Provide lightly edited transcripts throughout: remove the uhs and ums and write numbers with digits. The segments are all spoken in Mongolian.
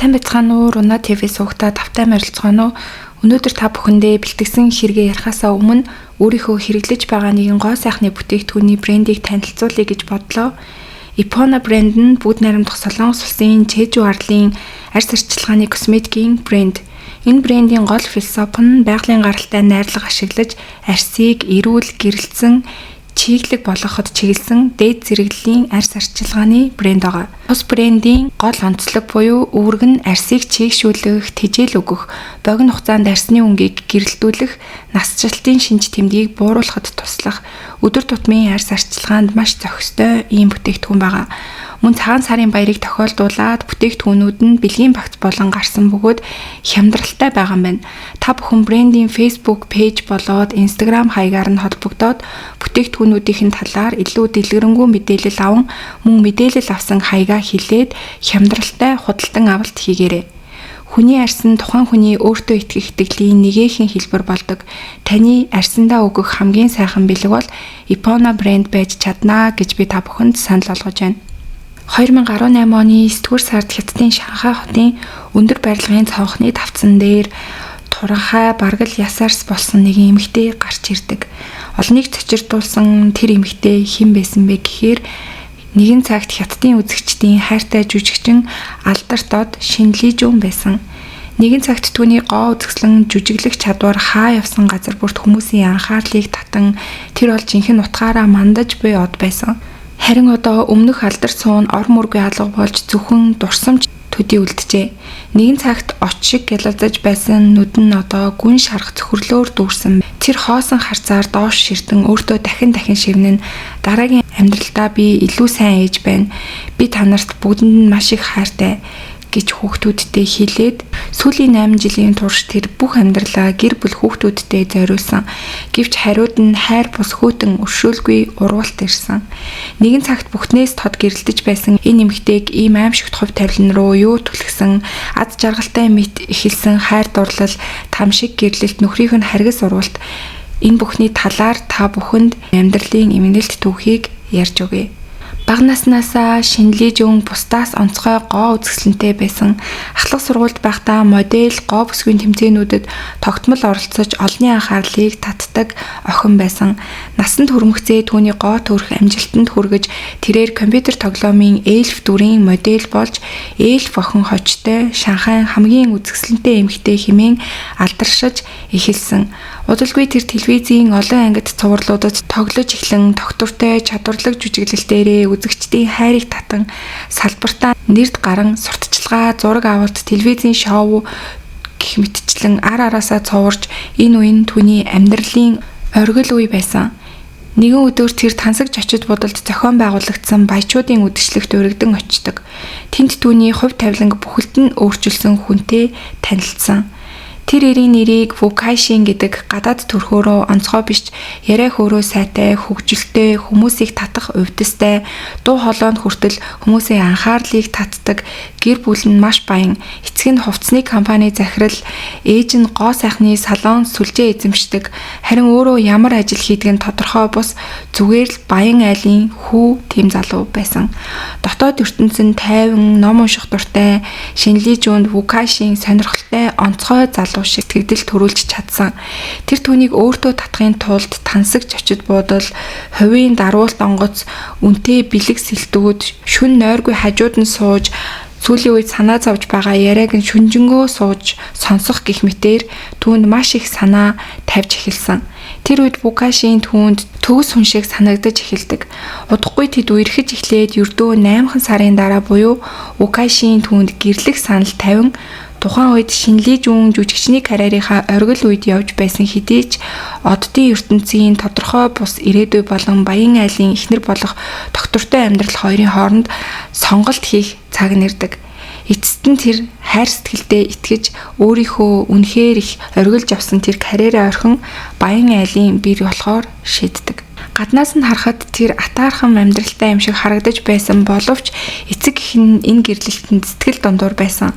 Сайн байцгаана уу? Руна ТV суугатаа тавтай морилцгаано. Өнөөдөр та бүхэндээ бэлтгэсэн хэрэгээ ярихаасаа өмнө өөрийнхөө хэрэглэж байгаа нэгэн гоо сайхны бүтээгдэхүүний брендийг танилцуулъя гэж бодлоо. Epona брэнд нь бүгд найрамдах Солонгос улсын Чежу арлын арьс арчилгааны косметикийн брэнд. Энэ брендийн гол философи нь байгалийн гаралтай найрлага ашиглаж арьсыг эрүүл, гэрэлтсэн, чиглэг болгоход чиглэсэн дээд зэрэглэлийн арьс арчилгааны брэнд байгаа. Бус брендийн гол онцлог буюу үүрэг нь арьсыг чийгшүүлэх, тэжээл өгөх, богино хугацаанд арьсны өнгийг гэрэлтүүлэх, насжилтын шинж тэмдгийг бууруулахад туслах, өдөр тутмын арьс арчилгаанд маш зохистой ийм бүтээгдэхүүн байгаа. Мөн цагаан сарын баярыг тохиолдуулаад бүтээгдэхүүнүүд нь бэлгийн багц болон гарсан бөгөөд хямдралтай байгаа юм байна. Та бүхэн брендийн Facebook пэйж болоод Instagram хаягаар нь холбогдоод бүтээгдэхүүнүүдийн талаар илүү дэлгэрэнгүй мэдээлэл аван мөн мэдээлэл авсан хаягаа хилээд хямдралтай худалдан авалт хийгээрэй. Хүний арьс нь тухайн хүний өөртөө итгэх итгэлийн нэгэн хэлбэр болдог. Таны арьсандаа өгөх хамгийн сайхан бэлэг бол Epona брэнд байж чаднаа гэж би та бүхэнд санал болгож байна. 2018 оны 9-р сард Хятадын Шанхай хотын өндөр барилгын цонхны тавцан дээр туранхай баргал ясаарс болсон нэгэн эмэгтэй гарч ирдэг. Олныг цочирдуулсан тэр эмэгтэй хэн байсан бэ гэхээр нэгэн цагт Хятадын үзэгчдийн хайртай жүжигчин Алдарт Од Шинлижүүн байсан. Нэгэн цагт түүний гоо үзэсгэлэн жүжиглэх чадвар хаа явсан газар бүрт хүмүүсийн анхаарлыг татан тэр бол жинхэнэ утгаараа мандаж буй Од байсан. Харин одоо өмнөх Алдарт суун ор мөргүй алга болж зөвхөн дурсамж төдий үлджээ. Нэгэн цагт оч шиг гялалзаж байсан нүд нь одоо гүн шарах цөхрлөөр дүүрсэн. Тэр хоосон харцаар доош ширтэн өөртөө дахин шивнэн дараагийн амьдралдаа би илүү сайн ээж байна. Би та нарт бүгдэнд нь маш их хайртай гэж хүүхдүүдтэй хэлээд сүүлийн 8 жилийн турш тэр бүх амьдралаа гэр бүл хүүхдүүдтэй зориулсан. Гэвч хариуд нь хайр бус хөтөн өршөөлгүй урвалт ирсэн. Нэгэн цагт бүхнээс тод гэрэлтэж байсан энэ эмэгтэйг ийм аимшигт хувь тавилан руу юу түлхсэн аз жаргалтай мэт эхэлсэн хайр дурлал, тамшиг гэрлэлт, нөхрийнх нь харгас урвалт энэ бүхний талаар та бүхэнд амьдралын эмгэнэлт түүхийг ярьж өгье. Бага наснаасаа Шинлижүүн бусдаас онцгой гоо үзэсгэлэнтэй байсан. Ахлах сургуульд байхдаа модель, гоо бүсгүйн тэмцээнүүдэд тогтмол оролцож олонний анхаарлыг татдаг охин байсан. Насанд хүрмэгцээ түүний гоо төрөх амжилтанд хүргэж тэрээр компьютер тоглоомын Эльф дүрийн модель болж Эльф охин хочтой Шанхайн хамгийн үзэсгэлэнтэй эмэгтэй хэмээн алдаршиж эхэлсэн. Удалгүй тэр телевизийн олон ангид цувралуудад тоглож эхлэн тогтвортой чадварлаг жүжиглэлтээрээ үзэгчдийн хайрыг татан салбартаа нэрд гарan сурталчилгаа, зураг авалт, телевизийн шоу гэх мэтчлэн ар араасаа цовурж энэ үе нь түүний амьдралын оргил үе байсан. Нэгэн өдөр тэр тансагж очиж бодолд зохион байгуулагдсан баячуудын үдшилтэд урагдсан очдог. Тэнд түүний хувь тавиланг бүхэлд нь өөрчилсөн хүнтэй танилцсан. Тэр эрийн нэрийг Вукашин гэдэг гадаад төрхөөрөө онцгой биш яриа хөөрөө сайтай, хөгжилтэй, хүмүүсийг татах увдистай, дуу хоолойнд хүртэл хүмүүсийн анхаарлыг татдаг, гэр бүл нь маш баян, эцэг нь хувцсны компани захирал, ээж нь гоо сайхны салон сүлжээ эзэмшдэг, харин өөрөө ямар ажил хийдэг нь тодорхой бус зүгээр л баян айлын хүү тийм залуу байсан. Дотоод ертөнцийн тайван, ном унших дуртай, Шинлижүүнд Вукашин сонирхолтой онцгой залуу шиг тэгдэл төрүүлж чадсан. Тэр түүнийг өөртөө татахын тулд тансагж очиж буудал, хувийн даруулт онгоц, үнтэй бэлэг сэлтүүд, шүн нойргүй хажууд нь сууж, сүүлийн үед санаа зовж байгаа яриаг нь шүнжэнгөө сууж сонсох гэх мэтээр түүнд маш их санаа тавьж эхэлсэн. Тэр үед Вукашин түүнд төгс хүн шиг санагдаж эхэлдэг. Удахгүй тэд үерхэж эхлээд ердөө 8 сарын дараа буюу Вукашин түүнд гэрлэх санал тавин тухайн үед Шинлижүүн жүжигчний карьерийнхаа оргил үед явж байсан хэдий ч оддын ертөнцийн тодорхой бус ирээдүй болон баян айлын эхнэр болох доктортой амьдрал хоёрын хооронд сонголт хийх цаг нэрдэг. Эцэст нь тэр хайр сэтгэлдээ итгэж өөрийнхөө үнэхээр их оргилж авсан тэр карьераа орхин баян айлын бэр болохоор шийддэг. Гаднаас нь харахад тэр атаархан амьдралтай юм шиг харагдаж байсан боловч эцэг эх нь энэ гэрлэлтэнд сэтгэл дундуур байсан.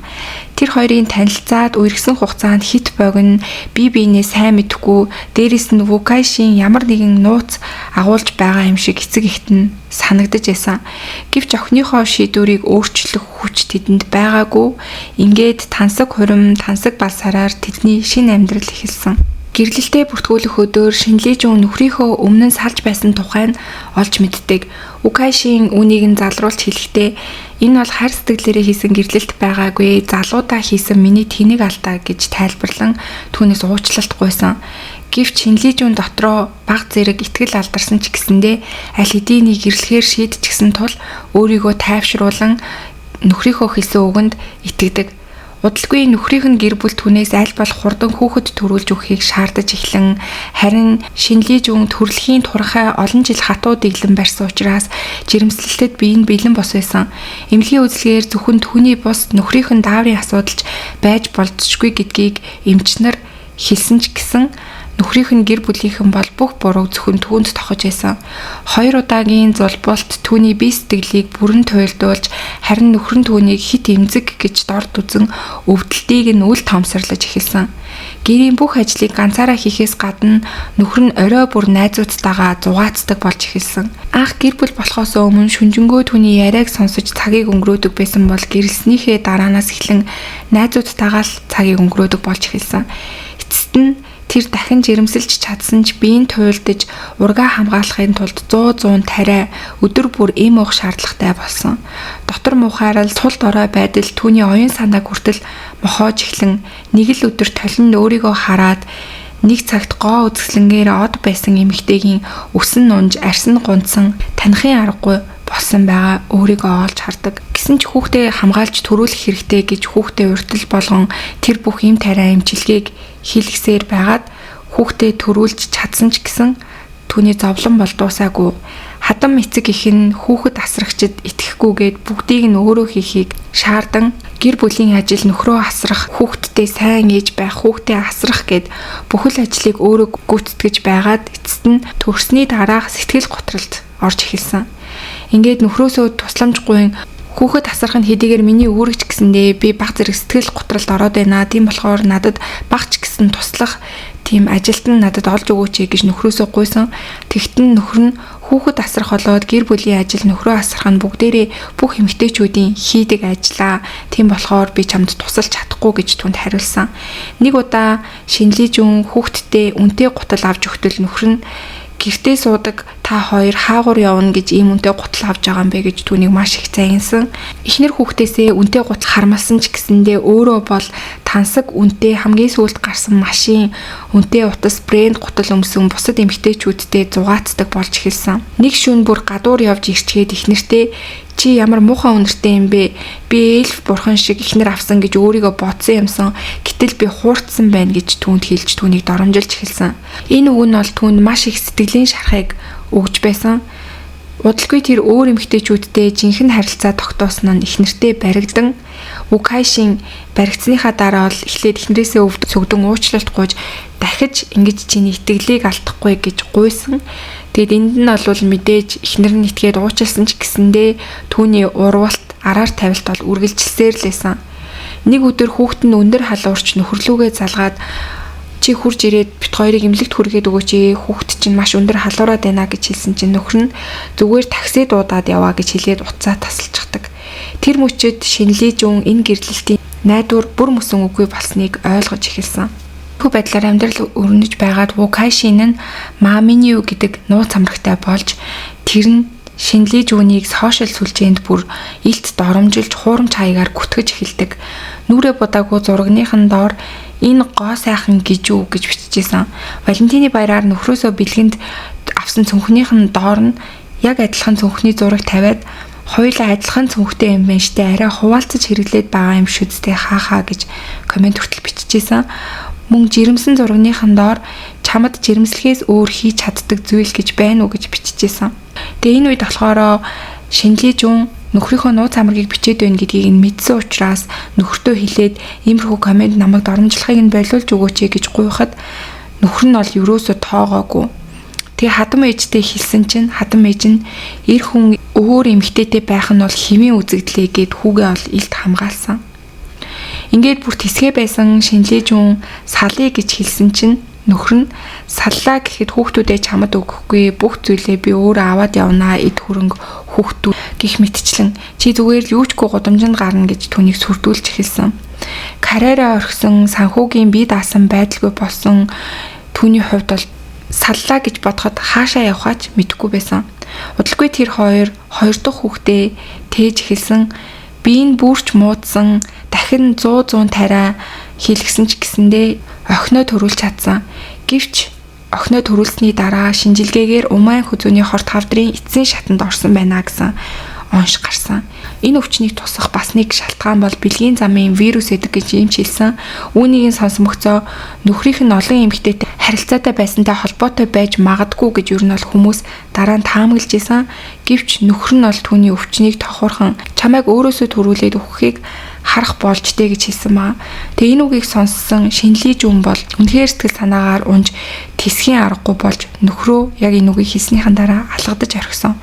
Тэр хоёрын танилцаад үерхсэн хугацаанд хит богино бие биенээ сайн мэдэхгүй, дээрэс нь Вукайшийн ямар нэгэн нууц агуулж байгаа юм шиг эцэг эхт нь санагдаж байсан. Гэвч охиныхоо шийдвэрийг өөрчлөх хүч тэдэнд байгаагүй. Ингээд тансаг хурим, тансаг балсараар тэдний шинэ амьдрал эхэлсэн. Гэрлэлтэй бүртгүүлэх өдөр Шинлижүн нөхрийнхөө өмнө нь салж байсан тухай нь олж мэддэг. Вукайшийн үнийг нь залруулж хэлэхдээ энэ бол хайр сэтгэлээрээ хийсэн гэрлэлт байгаагүй, залуудаа хийсэн миний тэнэг алдаа гэж тайлбарлан түүнээс уучлалт гуйсан. Гэвч Шинлижүн дотроо баг зэрэг итгэл алдарсан ч гэсэндээ аль хэдийн гэрлэхээр шийдчихсэн тул өөрийгөө тайвшруулан нөхрийнхөө хэлсэн үгэнд итгэдэг. Удалгүй нөхрийнх нь гэр бүл түүнээс аль болох хурдан хүүхэд төрүүлж өгөхийг шаардаж эхлэн харин Шинлижүн төрөлхийн турхай олон жил хатуу дэглэн барьсан учраас жирэмслэлтэд биеийн бэлэн бос байсан. Эмнэлгийн үзлэгээр зөвхөн түүний бус нөхрийнх нь дааврын асуудалж байж болцсохгүй гэдгийг эмчнэр хэлсэн ч гэсэн нөхрийнх нь гэр бүлийнхэн бол бүх бурууг зөвхөн түүнд тохож байсан. 2 удаагийн зулбуулт түүний бие сэтгэлийг бүрэн туйлдуулж харин нөхөр нь түүнийг хит эмзэг гэж дорд үзэн өвдөлтийг нь үл томсорлож эхэлсэн. Гэрийн бүх ажлыг ганцаараа хийхээс гадна нөхөр нь орой бүр найзуудтайгаа зугаацдаг болж эхэлсэн. Анх гэр бүл болохоос өмнө шүнжэнгөө түүний яриаг сонсож цагийг өнгөрөөдөг байсан бол гэрэлснийхээ дараанаас эхлэн найзуудтайгаа л цагийг өнгөрөөдөг болж эхэлсэн. Эцэст нь тэр дахин жирэмсэлж чадсан ч биеийн туйлдаж ургаа хамгаалахын тулд 100 тариа өдөр бүр эм уух шаардлагатай болсон. Дотор муухайрал сул дорой байдал түүний оюун санааг хүртэл мохоож эхлэн нэг л өдөр толин өөрийгөө хараад нэг цагт гоо үзэсгэлэнгээр од байсан эмэгтэйгийн өсөн нунж арьсан гунцсан танихын аргагүй болсон байгаа өөрийгөө олж хардаг. Гэсэн ч хүүхдээ хамгаалж төрүүлэх хэрэгтэй гэж хүүхдээ уртл болгон тэр бүх эм тариа эмчилгээг хийлгсээр байгаад хүүхдээ төрүүлж чадсан ч гэсэн түүний зовлон бол дуусаагүй. Хадам эцэг эх нь хүүхэд асрагчид итгэхгүйгээд бүгдийг нь өөрөө хийхийг шаардан гэр бүлийн ажил нөхрөө асрах, хүүхэдтэй сайн ээж байх, хүүхдээ асрах гэд бүхэл ажлыг өөрөө гүйцэтгэж байгаад эцэст нь төгссний дараах сэтгэл готролд орж эхэлсэн. Ингээд нөхрөөсөө тусламжгүй хүүхэд асрах нь хэдийгээр миний үүрэгч гэсэндээ би баг зэрэг сэтгэл готролд ороод байна. Тийм болохоор надад багч гэсэн туслах тийм ажилт нь надад олж өгөөч гэж нөхрөөсөө гуйсан. Тэгтэн нөхөр нь хүүхэд асрах болоод гэр бүлийн ажил нөхрөө асрах нь бүгдээрээ бүх эмэгтэйчүүдийн хийдэг ажиллаа. Тийм болохоор би чамд тусалж чадахгүй гэж түнд хариулсан. Нэг удаа Шинлижүн хүүхэдтэй үнтэй гутал авч өгтөл нөхөр нь гэртээ суудаг та хоёр хаагур явна гэж ийм үнтэй гутал авч байгаа юм бэ гэж түүнийг маш их заянсан. Эхнэр хүүхдээсээ үнтэй гутал хармалсан ч гэсэндээ өөрөө бол тансаг үнтэй хамгийн сүүлд гарсан машин үнтэй утас брэнд гутал өмсөн бусад эмэгтэйчүүдтэй зугаацдаг болж эхэлсэн. Нэг шөнө бүр гадуур явж ирчгээд эхнэртэй чи ямар муухай үнэртэй юм бэ? Би эльф бурхан шиг ихнэр авсан гэж өөрийгөө бодсон юмсан. Гэтэл би хуурцсан байна гэж түүнд хэлж түүнийг доромжилж эхэлсэн. Энэ үг нь бол түүнд маш их сэтгэлийн шархыг өгж байсан. Удалгүй тэр өөр эмэгтэйчүүдтэй жинхэнэ харилцаа тогтоосон нь ихнэртэй баригдан Вукайшийн баригдсныхаа дараа бол эхлээд ихнэрээсээ сөгдөн уучлалт гуйж дахиж ингэж чиний итгэлийг алдахгүй гэж гуйсан. Тэгэд энд нь бол мэдээж ихнэр нь итгээд уучлсан ч гэсэндээ түүний урвалт араар тавилт бол үргэлжилсээр л байсан. Нэг өдөр хүүхэд нь өндөр халуурч нөхөрлүүгээ залгаад чи хурж ирээд бит хоёрыг эмнэлэгт хүргээд өгөөч хүүхэд чинь маш өндөр халуураад байна гэж хэлсэн чинь нөхөр нь зүгээр такси дуудаад яваа гэж хэлээд уцаа тасалчихдаг. Тэр мөчөд Шинлижүн энэ гэрлэлтийн найдвар бүр мөсөн үгүй болсныг ойлгож эхэлсэн. Хүү байдлаар амьдрал өрнөж байгаад Вукайшин нь Мааминиу гэдэг нууц амрагтай болж тэр нь Шинлижүнийг сошиал сүлжээнд бүр илт доромжилж хуурамч хаягаар гүтгэж эхэлдэг. Нүрэ будаагүй зурагныхан доор энэ гоо сайхан гэж үү гэж бичижсэн. Валентины баяраар нөхрөөсөө бэлгэнд авсан цүнхнийхэн доор нь яг адилхан цүнхний зураг тавиад хоёулаа адилхан цүнхтэй юм байна штэ арай хуваалцаж хэрэглээд байгаа юм шүдтэй хаахаа гэж комент хүртэл бичижсэн. Мөн жирэмсэн зурагныхан доор чамд жирэмслэхээс өөр хийж чаддаг зүйл гэж байна уу гэж бичижсэн. Тэгээ энэ үед болохоор Шинлижүн нөхрийнхөө нууц амргийг бичээд байна гэдгийг нь мэдсэн учраас нөхөртөө хэлээд иймэрхүү комент намайг доромжлохыг нь болиулж өгөөч гэж гуйхад нөхөр нь бол юусоо тоогоогүй. Тэгээ хадам ээжтэй хэлсэн чинь хадам ээж нь эр хүн өөр эмэгтэйтэй байх нь бол хэвийн үзэгдлээ гэд хүүгээ ол илт хамгаалсан. Ингээд бүр тэсгээ байсан шинэлээжүүн салъя гэж хэлсэн чинь нөхөр нь саллаа гэхэд хүүхдүүдээ чамд өгөхгүй, бүх зүйлээ би өөрөө аваад явнаа, эд хөрөнгө хүүхдүүд гих мэтчлэн чи зүгээр л юучгүй гудамжинд гарна гэж түүнийг сүрдүүлж эхэлсэн. Карьераа орхисон санхүүгийн бие даасан байдалгүй болсон түүний хувьд бол саллаа гэж бодоход хаашаа явхаач мэдэхгүй байсан. Удалгүй тэр хоёр дахь хүүхдээ тээж эхэлсэн. Биеийн бүрч муудсан, дахин 100 тариа хийлгсэн ч гэсэндээ охиноо төрүүлж чадсан. Гэвч охиноо төрүүлсний дараа шинжилгээгээр умайн хүзүүний хорт хавдрын эцсийн шатанд орсон байна гэсэн онш гарсан. Энэ өвчнийг тусах бас нэг шалтгаан бол бэлгийн замын вирус эдэг гэж эмчилсэн. Үүнийг сонсомогцоо нөхрийнх нь олон эмэгтэйтэй харилцаатай байсантай холбоотой байж магадгүй гэж юу нь бол хүмүүс дараа нь таамаглаж исэн. Гэвч нөхөр нь бол түүний өвчнийг тохиурхан чамайг өөрөөсөө төрүүлээд өгөхийг харах болжтэй гэж хэлсэн маа. Тэгээ энэ үгийг сонссон шинэлээжүүн бол үнэхээр сэтгэл санаагаар унж тэсхийн аргагүй болж нөхрөө яг энэ үгийг хэлснийхэн дараа алгадаж орхисон.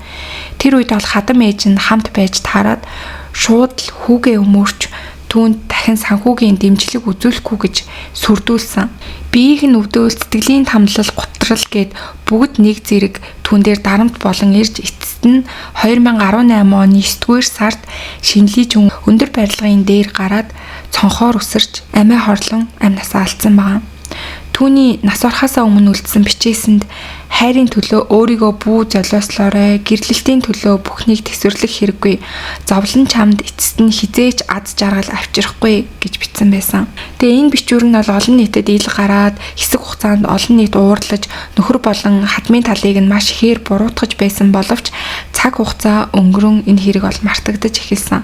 Тэр үед бол хадам ээж нь хамт байж таарад шууд л хүүгээ өмөрч түүнд дахин санхүүгийн дэмжлэг үзүүлэхгүй гэж сүрдүүлсэн. Биеийг нь өвдөөл сэтгэлийн тамлал гутрал гэд бүгд нэг зэрэг түүн дээр дарамт болон ирж эцэст нь 2018 оны 9-р сард шинэлээжүүн өндөр барилгын дээр гараад цонхоор үсэрч амиа хорлон амнасаа алдсан байна. Түүний нас орохоосаа өмнө үлдсэн бичээсэнд хайрын төлөө өөрийгөө бүү золиослоорой, гэрлэлтийн төлөө бүхнийг тэсвэрлэх хэрэггүй. Зовлон чамд эцэст нь хизээч аз жаргал авчрахгүй гэж бичсэн байсан. Тэгээ энэ бичвэр нь бол олон нийтэд ил гараад хэсэг хугацаанд олон нийт уурлаж, нөхөр болон хадмын талыг нь маш ихээр буруутгаж байсан боловч цаг хугацаа өнгөрөн энэ хэрэг бол мартагдаж эхэлсэн.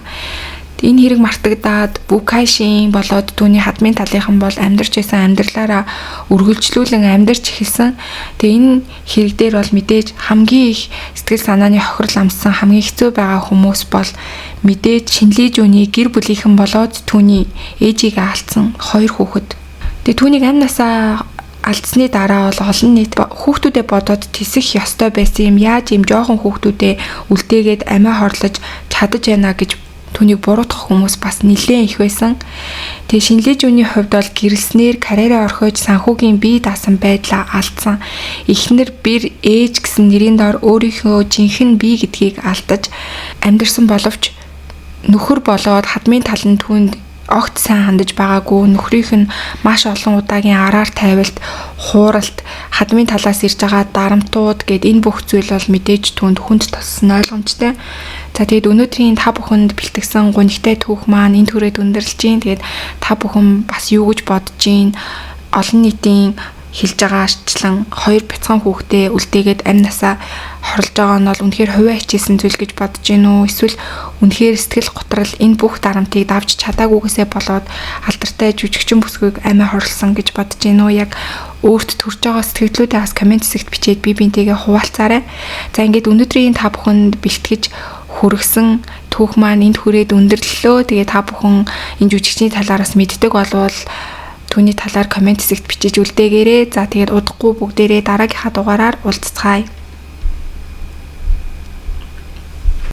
Энэ хэрэг мартагдаад Букашийн болоод түүний хадмын талынхан бол амьдарч байсан амьдралаараа үргэлжлүүлэн амьдарч эхэлсэн. Тэгээ энэ хэрэг дээр бол мэдээж хамгийн их сэтгэл санааны хохирол амссан хамгийн хэцүү байгаа хүмүүс бол мэдээж шинэлээжүүний гэр бүлийнхэн болоод түүний ээжийг алдсан 2 хүүхэд. Тэгээ түүнийг амнасаа алдсны дараа бол олон нийт хүүхдүүдэд бодоод тисэх ёстой байсан юм. Яаж юм жоохон хүүхдүүдэд үлдээгээд амиа хорлож чадаж байна гэж түүнийг буруутгах хүмүүс бас нэлээд их байсан. Тэгээ шинэлээжүүний хувьд бол гэрэлснээр карьераа орхиж санхүүгийн бие даасан байдлаа алдсан. Эхнэр бэр ээж гэсэн нэрийн дор өөрийнхөө жинхэнэ бие гэдгийг алдаж амьдэрсэн боловч нөхөр болоод хадмын таланд түүнд огт сайн хандаж байгаагүй. Нөхрийнх нь маш олон удаагийн араар тайвалт, хууралт, хадмын талаас ирж байгаа дарамтууд гэд энэ бүх зүйл бол мэдээж түүнд хүнд туссан ойлгомжтой. За тэгээд өнөөдрийн та бүхэнд бэлтгэсэн гонигтай түүх маань энэ төрөд өндөрлж гин. Тэгээд та бүхэн бас юу гэж бодож гин? Олон нийтийн хэлж байгаа арчлан 2 бяцхан хүүхдээ үлдээгээд амнасаа хорлож байгаа нь бол үнэхээр хувиа хичээсэн зүйл гэж бодож гин үү? Эсвэл үнэхээр сэтгэл готрал энэ бүх дарамтыг давж чадаагүйгээсээ болоод алдартай жүжигчин бүсгүйг амиа хорлсон гэж бодож гин үү? Яг өөрт төрж байгаа сэтгэлдлүүдээ бас комент хэсэгт бичээд би бинтэйгээ хуваалцаарай. За ингээд өнөөдрийн та бүхэнд бэлтгэж хүргэсэн түүх маань энд хүрээд өндөрлөлөө. Тэгээ та бүхэн энэ жүжигчний талаараас мэддэг болвол түүний талаар комент хэсэгт бичиж үлдээгээрэй. За тэгээд удахгүй бүгдээрээ дараагийнхаа дугаараар уулзцгаая.